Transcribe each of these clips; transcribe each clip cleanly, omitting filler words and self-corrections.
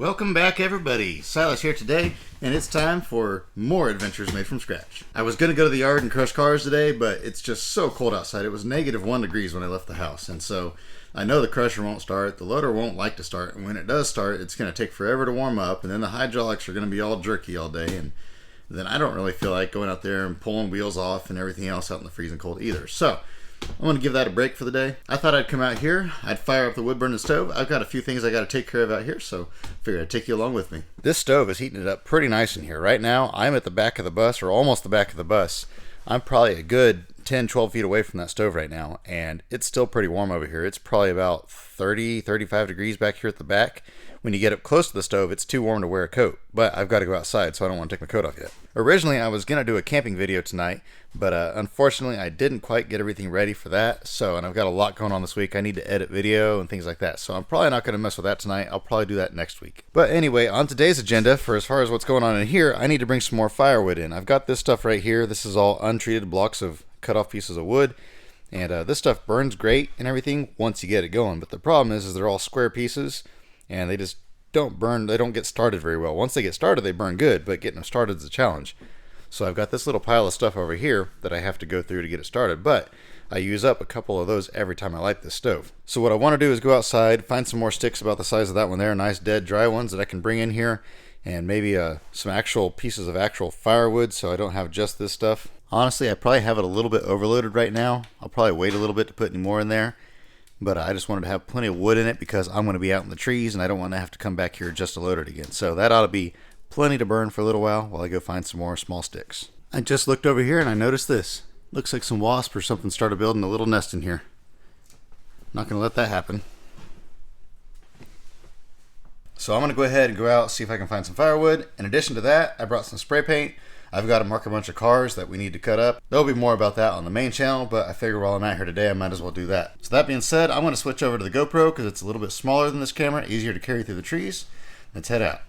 Welcome back, everybody. Silas here today, and it's time for more adventures made from scratch. I was going to go to the yard and crush cars today, but it's just so cold outside. It was -1 degrees when I left the house, and so I know the crusher won't start, the loader won't like to start, and when it does start, it's going to take forever to warm up, and then the hydraulics are going to be all jerky all day, and then I don't really feel like going out there and pulling wheels off and everything else out in the freezing cold either. So I'm going to give that a break for the day. I thought I'd come out here, I'd fire up the wood burning stove. I've got a few things I got to take care of out here, so I figured I'd take you along with me. This stove is heating it up pretty nice in here. Right now, I'm at the back of the bus, or almost the back of the bus. I'm probably a good 10-12 feet away from that stove right now, and it's still pretty warm over here. It's probably about 30-35 degrees back here at the back. When you get up close to the stove, it's too warm to wear a coat, but I've got to go outside, so I don't want to take my coat off yet. Originally, I was going to do a camping video tonight, but unfortunately, I didn't quite get everything ready for that, and I've got a lot going on this week. I need to edit video and things like that, so I'm probably not going to mess with that tonight. I'll probably do that next week. But anyway, on today's agenda, for as far as what's going on in here, I need to bring some more firewood in. I've got this stuff right here. This is all untreated blocks of cut off pieces of wood, and this stuff burns great and everything once you get it going, but the problem is they're all square pieces, and they just don't burn. They don't get started very well. Once they get started, they burn good, but getting them started is a challenge. So I've got this little pile of stuff over here that I have to go through to get it started, but I use up a couple of those every time I light this stove. So what I want to do is go outside, find some more sticks about the size of that one there, nice dead dry ones that I can bring in here, and maybe some actual pieces of actual firewood so I don't have just this stuff. Honestly, I probably have it a little bit overloaded right now. I'll probably wait a little bit to put any more in there, but I just wanted to have plenty of wood in it because I'm going to be out in the trees and I don't want to have to come back here just to load it again. So that ought to be plenty to burn for a little while I go find some more small sticks. I just looked over here and I noticed this. Looks like some wasp or something started building a little nest in here. Not going to let that happen. So I'm going to go ahead and go out, see if I can find some firewood. In addition to that, I brought some spray paint. I've got to mark a bunch of cars that we need to cut up. There'll be more about that on the main channel, but I figure while I'm out here today, I might as well do that. So that being said, I'm going to switch over to the GoPro because it's a little bit smaller than this camera, easier to carry through the trees. Let's head out.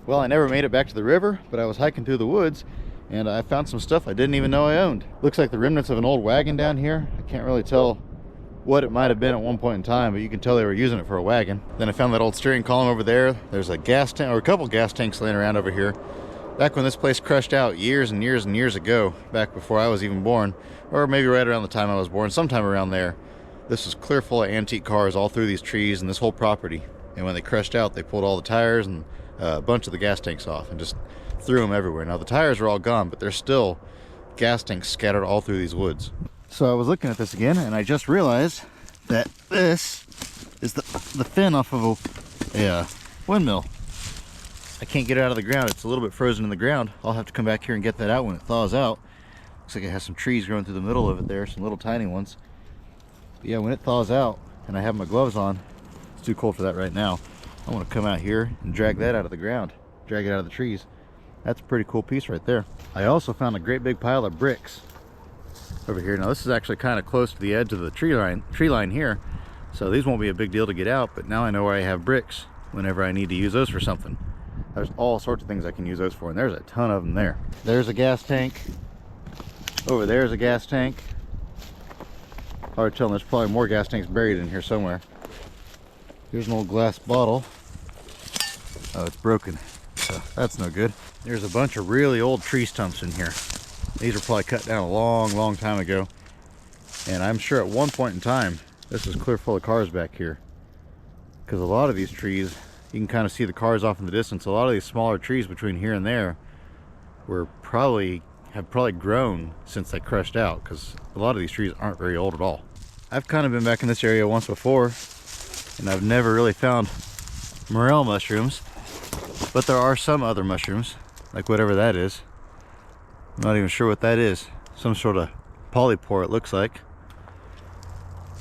Well, I never made it back to the river, but I was hiking through the woods and I found some stuff I didn't even know I owned. Looks like the remnants of an old wagon down here. I can't really tell what it might have been at one point in time, but you can tell they were using it for a wagon. Then I found that old steering column over there. There's a gas tank, or a couple gas tanks laying around over here. Back when this place crushed out years and years and years ago, back before I was even born, or maybe right around the time I was born, sometime around there, this was clear full of antique cars all through these trees and this whole property. And when they crushed out, they pulled all the tires and a bunch of the gas tanks off and just threw them everywhere. Now the tires are all gone, but there's still gas tanks scattered all through these woods. So I was looking at this again and I just realized that this is the fin off of a windmill. I can't get it out of the ground. It's a little bit frozen in the ground. I'll have to come back here and get that out when it thaws out. Looks like it has some trees growing through the middle of it there, some little tiny ones. But yeah, when it thaws out and I have my gloves on, it's too cold for that right now. I want to come out here and drag that out of the ground, drag it out of the trees. That's a pretty cool piece right there. I also found a great big pile of bricks. over here. Now this is actually kind of close to the edge of the tree line here, so these won't be a big deal to get out, but now I know where I have bricks whenever I need to use those for something. There's all sorts of things I can use those for, and there's a ton of them there. There's a gas tank. Over there's a gas tank. Hard telling, there's probably more gas tanks buried in here somewhere. Here's an old glass bottle. Oh, it's broken, so that's no good. There's a bunch of really old tree stumps in here. These were probably cut down a long time ago, and I'm sure at one point in time this was clear full of cars back here, because a lot of these trees, you can kind of see the cars off in the distance. A lot of these smaller trees between here and there have probably grown since they crushed out, because a lot of these trees aren't very old at all. I've kind of been back in this area once before, and I've never really found morel mushrooms, but there are some other mushrooms, like whatever that is. I'm not even sure what that is. Some sort of polypore it looks like,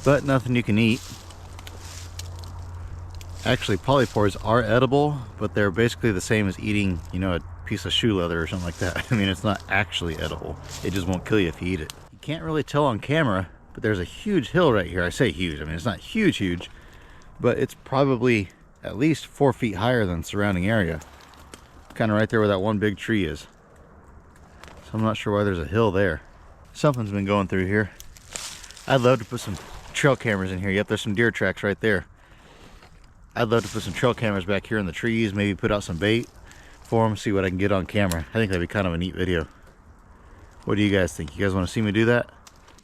but nothing you can eat. Actually, polypores are edible, but they're basically the same as eating, you know, a piece of shoe leather or something like that. I mean, it's not actually edible. It just won't kill you if you eat it. You can't really tell on camera, but there's a huge hill right here. I say huge, I mean, it's not huge, but it's probably at least 4 feet higher than the surrounding area. Kind of right there where that one big tree is. So I'm not sure why there's a hill there. Something's been going through here. I'd love to put some trail cameras in here. Yep, there's some deer tracks right there. I'd love to put some trail cameras back here in the trees, maybe put out some bait for them, see what I can get on camera. I think that'd be kind of a neat video. What do you guys think? You guys want to see me do that?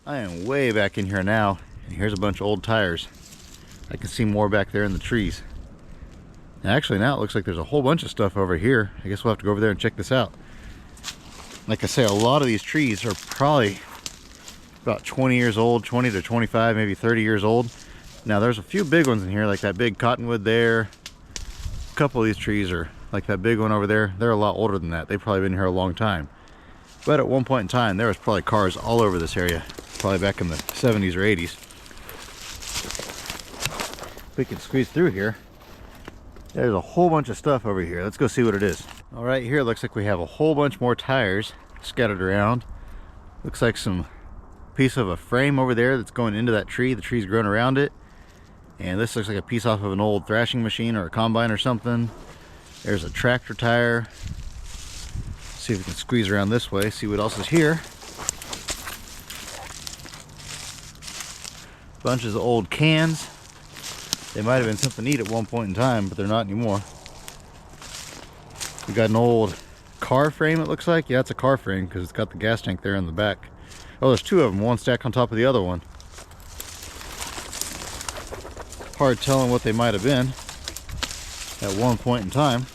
I am way back in here now, and here's a bunch of old tires. I can see more back there in the trees. And actually now it looks like there's a whole bunch of stuff over here. I guess we'll have to go over there and check this out. Like I say, a lot of these trees are probably about 20 years old, 20 to 25, maybe 30 years old. Now there's a few big ones in here, like that big cottonwood there. A couple of these trees are like that big one over there. They're a lot older than that. They've probably been here a long time. But at one point in time, there was probably cars all over this area. Probably back in the 70s or 80s. We can squeeze through here. There's a whole bunch of stuff over here. Let's go see what it is. All right, here it looks like we have a whole bunch more tires scattered around. Looks like some piece of a frame over there that's going into that tree. The tree's grown around it. And this looks like a piece off of an old thrashing machine or a combine or something. There's a tractor tire. See if we can squeeze around this way, see what else is here. Bunches of old cans. They might have been something to eat at one point in time, but they're not anymore. We got an old car frame, it looks like. Yeah, it's a car frame because it's got the gas tank there in the back. Oh, there's two of them, one stacked on top of the other one. Hard telling what they might have been at one point in time.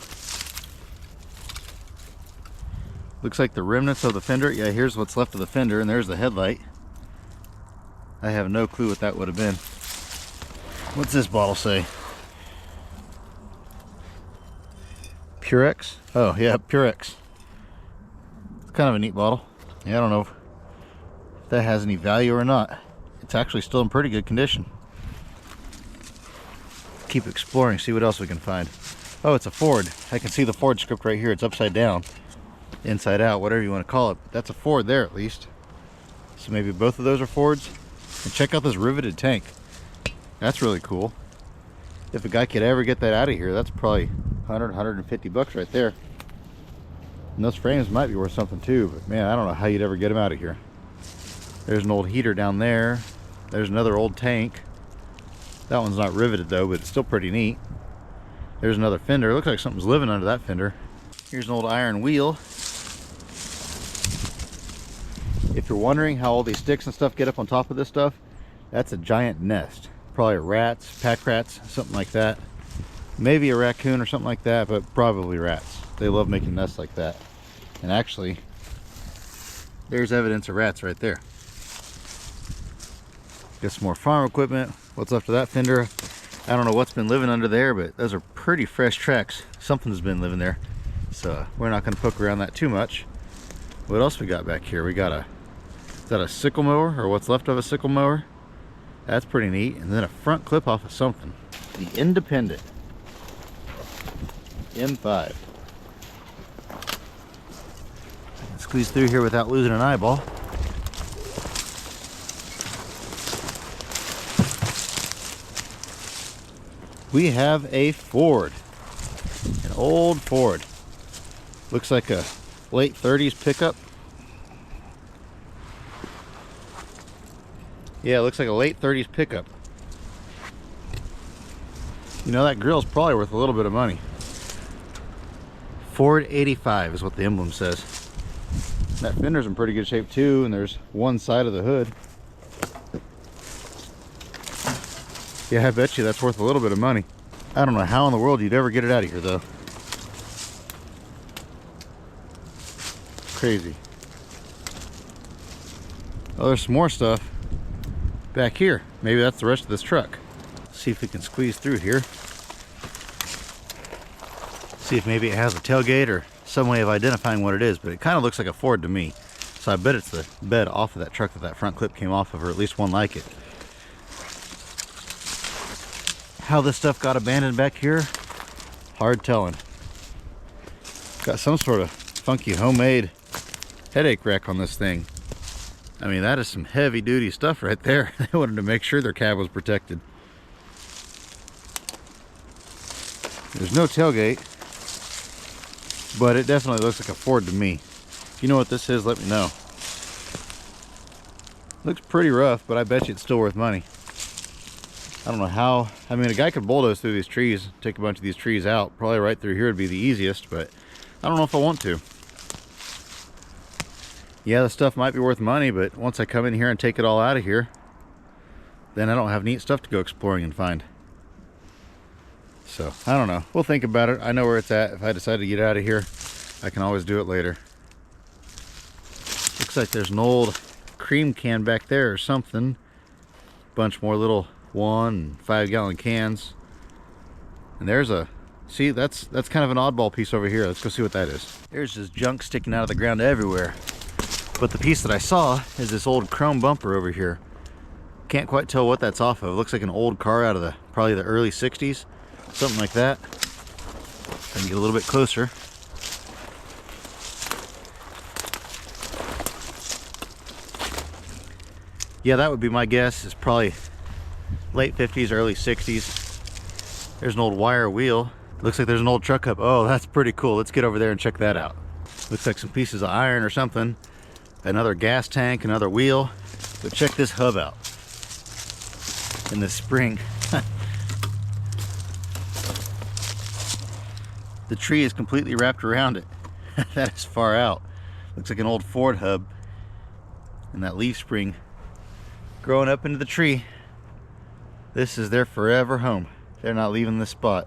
Looks like the remnants of the fender. Yeah, here's what's left of the fender, and there's the headlight. I have no clue what that would have been. What's this bottle say? Purex? Oh yeah, Purex. It's kind of a neat bottle. Yeah, I don't know if that has any value or not. It's actually still in pretty good condition. Keep exploring, see what else we can find. Oh, it's a Ford. I can see the Ford script right here. It's upside down, inside out, whatever you want to call it. That's a Ford there at least. So maybe both of those are Fords. And check out this riveted tank. That's really cool. If a guy could ever get that out of here, that's probably 100, 150 bucks right there. And those frames might be worth something too, but man, I don't know how you'd ever get them out of here. There's an old heater down there. There's another old tank. That one's not riveted though, but it's still pretty neat. There's another fender. It looks like something's living under that fender. Here's an old iron wheel. If you're wondering how all these sticks and stuff get up on top of this stuff, that's a giant nest. Probably rats, pack rats, something like that. Maybe a raccoon or something like that, but probably rats. They love making nests like that. And actually, there's evidence of rats right there. Got some more farm equipment. What's left of that fender? I don't know what's been living under there, but those are pretty fresh tracks. Something's been living there. So we're not going to poke around that too much. What else we got back here? We got is that a sickle mower, or what's left of a sickle mower? That's pretty neat. And then a front clip off of something. The Independent M5. I can squeeze through here without losing an eyeball. We have a Ford. An old Ford. Looks like a late 30s pickup. Yeah, it looks like a late 30s pickup. You know, that grill's probably worth a little bit of money. Ford 85 is what the emblem says. That fender's in pretty good shape too, and there's one side of the hood. Yeah, I bet you that's worth a little bit of money. I don't know how in the world you'd ever get it out of here though. Crazy. Oh, there's some more stuff back here. Maybe that's the rest of this truck. See if we can squeeze through here. See if maybe it has a tailgate or some way of identifying what it is, but it kind of looks like a Ford to me. So I bet it's the bed off of that truck that front clip came off of, or at least one like it. How this stuff got abandoned back here, hard telling. Got some sort of funky homemade headache rack on this thing. I mean, that is some heavy duty stuff right there. They wanted to make sure their cab was protected. There's no tailgate, but it definitely looks like a Ford to me. If you know what this is, let me know. Looks pretty rough, but I bet you it's still worth money. I don't know how. I mean, a guy could bulldoze through these trees, take a bunch of these trees out. Probably right through here would be the easiest, but I don't know if I want to. Yeah, the stuff might be worth money, but once I come in here and take it all out of here, then I don't have neat stuff to go exploring and find. So, I don't know. We'll think about it. I know where it's at. If I decide to get out of here, I can always do it later. Looks like there's an old cream can back there or something. Bunch more little 1 and 5 gallon cans. And there's a, see, that's kind of an oddball piece over here. Let's go see what that is. There's just junk sticking out of the ground everywhere. But the piece that I saw is this old chrome bumper over here. Can't quite tell what that's off of. It looks like an old car out of probably the early 60s. Something like that. I can get a little bit closer. Yeah, that would be my guess. It's probably late 50s, early 60s. There's an old wire wheel. Looks like there's an old truck hub. Oh, that's pretty cool. Let's get over there and check that out. Looks like some pieces of iron or something. Another gas tank, another wheel. But check this hub out. In this spring. The tree is completely wrapped around it. That is far out. Looks like an old Ford hub. And that leaf spring growing up into the tree. This is their forever home. They're not leaving this spot.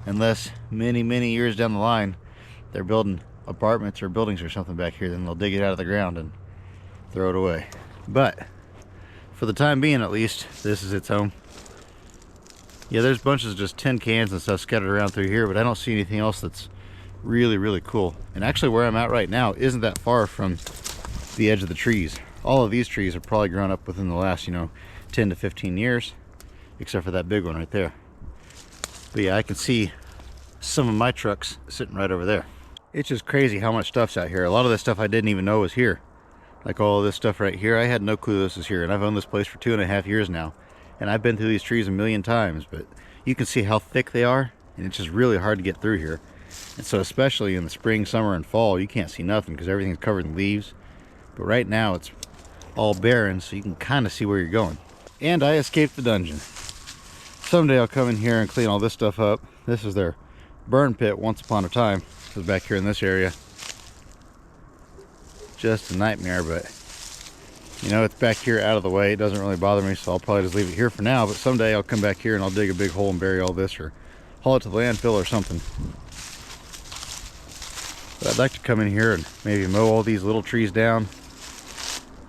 Unless many, many years down the line, they're building apartments or buildings or something back here, then they'll dig it out of the ground and throw it away. But for the time being, at least, this is its home. Yeah, there's bunches of just tin cans and stuff scattered around through here, but I don't see anything else that's really, really cool. And actually where I'm at right now isn't that far from the edge of the trees. All of these trees have probably grown up within the last, 10 to 15 years, except for that big one right there. But yeah, I can see some of my trucks sitting right over there. It's just crazy how much stuff's out here. A lot of this stuff I didn't even know was here. Like all of this stuff right here, I had no clue this was here. And I've owned this place for 2.5 years now. And I've been through these trees a million times, but you can see how thick they are. And it's just really hard to get through here. And so especially in the spring, summer, and fall, you can't see nothing because everything's covered in leaves. But right now it's all barren, so you can kind of see where you're going. And I escaped the dungeon. Someday I'll come in here and clean all this stuff up. This is their burn pit once upon a time. It was back here in this area. Just a nightmare, but it's back here out of the way. It doesn't really bother me, so I'll probably just leave it here for now. But someday I'll come back here and I'll dig a big hole and bury all this, or haul it to the landfill or something. But I'd like to come in here and maybe mow all these little trees down.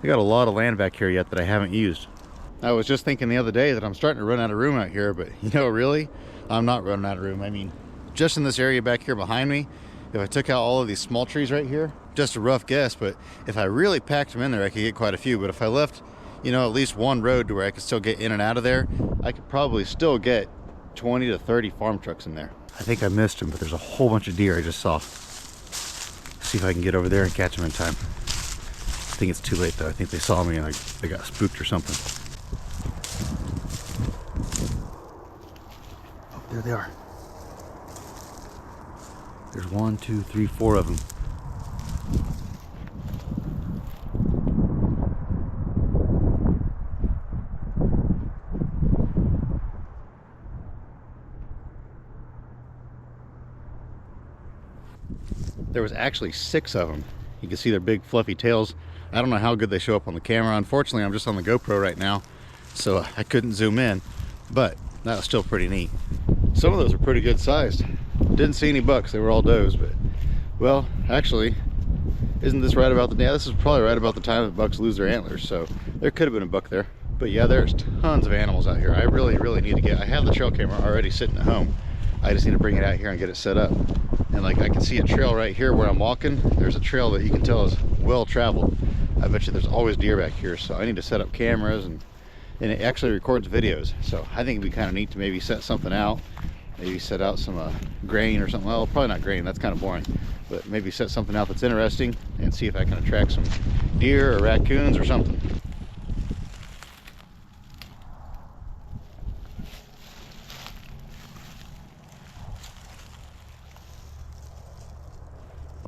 I got a lot of land back here yet that I haven't used. I was just thinking the other day that I'm starting to run out of room out here, but really, I'm not running out of room. I mean, just in this area back here behind me, if I took out all of these small trees right here, just a rough guess, but if I really packed them in there, I could get quite a few. But if I left, at least one road to where I could still get in and out of there, I could probably still get 20 to 30 farm trucks in there. I think I missed them, but there's a whole bunch of deer I just saw. See if I can get over there and catch them in time. I think it's too late though. I think they saw me and they got spooked or something. There they are. There's 1, 2, 3, 4 of them. There was actually 6 of them. You can see their big fluffy tails. I don't know how good they show up on the camera. Unfortunately, I'm just on the GoPro right now, so I couldn't zoom in, but that was still pretty neat. Some of those are pretty good sized. Didn't see any bucks, they were all does, but, well, actually, isn't this right about the, yeah, this is probably right about the time that bucks lose their antlers, so there could have been a buck there. But yeah, there's tons of animals out here. I really need to get, I have the trail camera already sitting at home. I just need to bring it out here and get it set up. And like, I can see a trail right here where I'm walking. There's a trail that you can tell is well traveled. I bet you there's always deer back here, so I need to set up cameras, and it actually records videos. So I think it'd be kind of neat to maybe set something out. Maybe set out some grain or something. Well, probably not grain, that's kind of boring. But maybe set something out that's interesting and see if I can attract some deer or raccoons or something.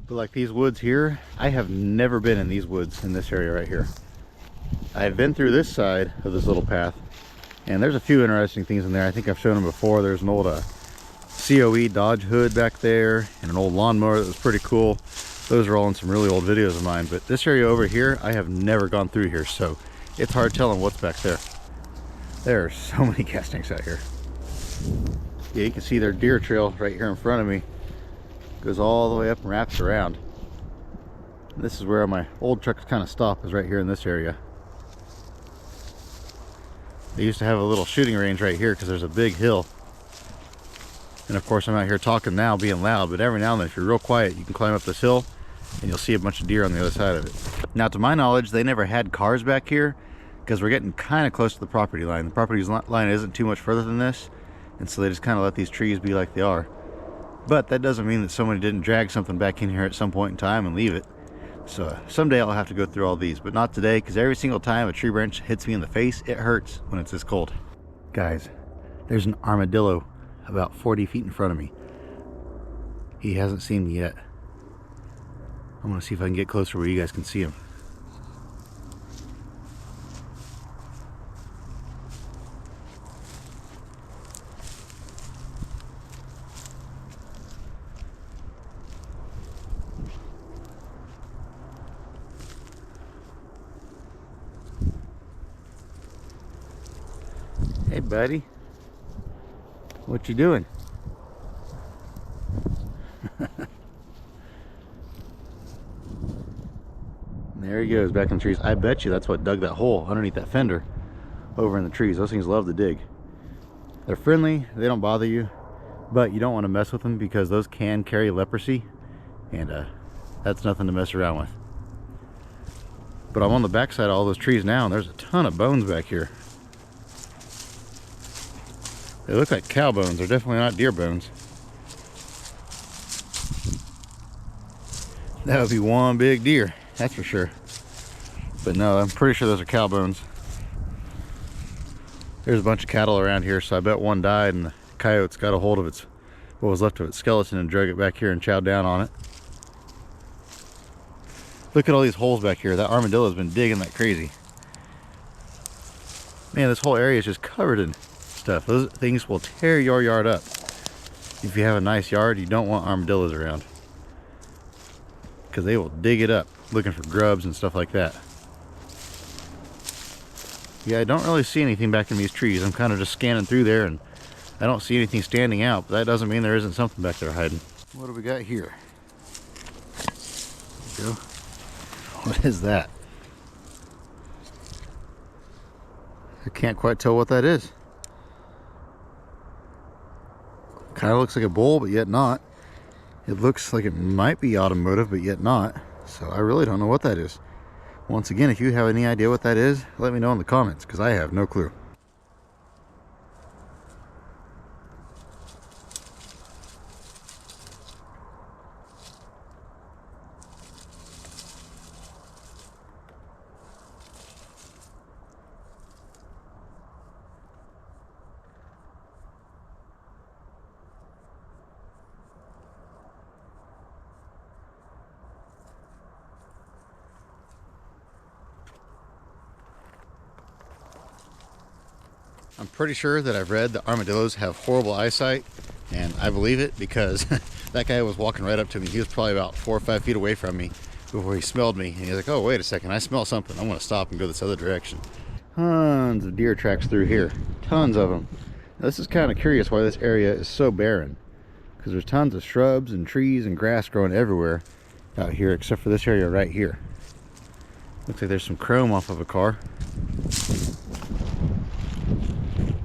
But like these woods here, I have never been in these woods in this area right here. I've been through this side of this little path, and there's a few interesting things in there. I think I've shown them before. There's an old COE Dodge hood back there, and an old lawnmower that was pretty cool. Those are all in some really old videos of mine. But this area over here, I have never gone through here, so it's hard telling what's back there. There are so many gas tanks out here. Yeah, you can see their deer trail right here in front of me. Goes all the way up and wraps around. And this is where my old trucks kind of stop, is right here in this area. They used to have a little shooting range right here because there's a big hill. And of course I'm out here talking now, being loud, but every now and then if you're real quiet, you can climb up this hill and you'll see a bunch of deer on the other side of it. Now to my knowledge, they never had cars back here because we're getting kind of close to the property line. The property line isn't too much further than this, and so they just kind of let these trees be like they are. But that doesn't mean that somebody didn't drag something back in here at some point in time and leave it. So someday I'll have to go through all these, but not today, because every single time a tree branch hits me in the face, it hurts when it's this cold. Guys, there's an armadillo about 40 feet in front of me. He hasn't seen me yet. I'm gonna see if I can get closer where you guys can see him. Hey buddy, what you doing? There he goes, back in the trees. I bet you that's what dug that hole underneath that fender over in the trees. Those things love to dig. They're friendly, they don't bother you, but you don't want to mess with them because those can carry leprosy, and that's nothing to mess around with. But I'm on the backside of all those trees now, and there's a ton of bones back here. They look like cow bones. They're definitely not deer bones. That would be one big deer, that's for sure. But no, I'm pretty sure those are cow bones. There's a bunch of cattle around here, so I bet one died and the coyotes got a hold of its, what was left of its skeleton, and drug it back here and chowed down on it. Look at all these holes back here. That armadillo's been digging like crazy. Man, this whole area is just covered in stuff. Those things will tear your yard up. If you have a nice yard, you don't want armadillos around, because they will dig it up looking for grubs and stuff like that. Yeah, I don't really see anything back in these trees. I'm kind of just scanning through there, and I don't see anything standing out, but that doesn't mean there isn't something back there hiding. What do we got here? There we go. What is that? I can't quite tell what that is. Kind of looks like a bull, but yet not. It looks like it might be automotive, but yet not. So I really don't know what that is. Once again, if you have any idea what that is, let me know in the comments, because I have no clue. I'm pretty sure that I've read that armadillos have horrible eyesight, and I believe it because that guy was walking right up to me. He was probably about 4 or 5 feet away from me before he smelled me, and he's like, oh, wait a second, I smell something. I'm going to stop and go this other direction. Tons of deer tracks through here. Tons of them. Now, this is kind of curious why this area is so barren, because there's tons of shrubs and trees and grass growing everywhere out here except for this area right here. Looks like there's some chrome off of a car.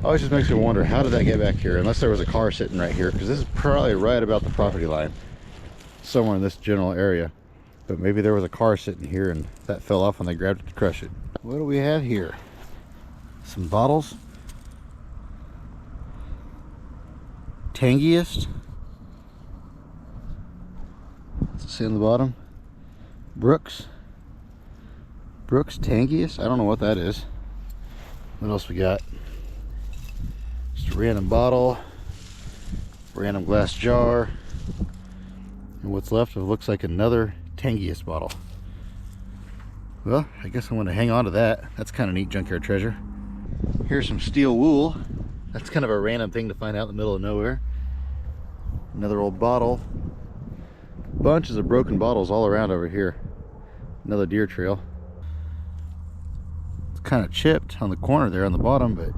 Always just makes me wonder, how did that get back here? Unless there was a car sitting right here, because this is probably right about the property line, somewhere in this general area. But maybe there was a car sitting here and that fell off when they grabbed it to crush it. What do we have here? Some bottles. Tangiest. What's it say on the bottom? Brooks. Brooks Tangiest? I don't know what that is. What else we got? Just a random bottle, random glass jar, and what's left of looks like another Tangiest bottle. Well, I guess I'm going to hang on to that. That's kind of neat junkyard treasure. Here's some steel wool. That's kind of a random thing to find out in the middle of nowhere. Another old bottle. Bunches of broken bottles all around over here. Another deer trail. It's kind of chipped on the corner there on the bottom, but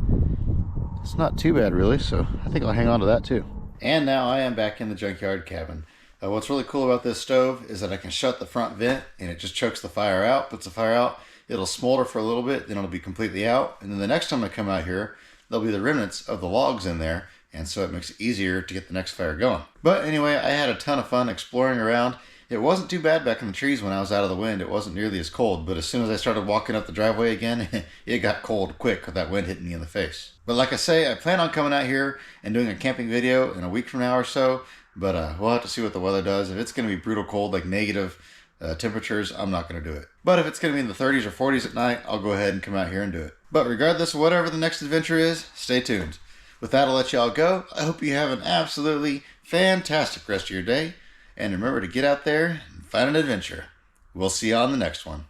it's not too bad really, so I think I'll hang on to that too. And now I am back in the junkyard cabin. What's really cool about this stove is that I can shut the front vent and it just chokes the fire out, puts the fire out. It'll smolder for a little bit, then it'll be completely out. And then the next time I come out here, there'll be the remnants of the logs in there. And so it makes it easier to get the next fire going. But anyway, I had a ton of fun exploring around. It wasn't too bad back in the trees when I was out of the wind. It wasn't nearly as cold, but as soon as I started walking up the driveway again, it got cold quick with that wind hitting me in the face. But like I say, I plan on coming out here and doing a camping video in a week from now or so, but we'll have to see what the weather does. If it's going to be brutal cold, like negative temperatures, I'm not going to do it. But if it's going to be in the 30s or 40s at night, I'll go ahead and come out here and do it. But regardless of whatever the next adventure is, stay tuned. With that, I'll let y'all go. I hope you have an absolutely fantastic rest of your day. And remember to get out there and find an adventure. We'll see you on the next one.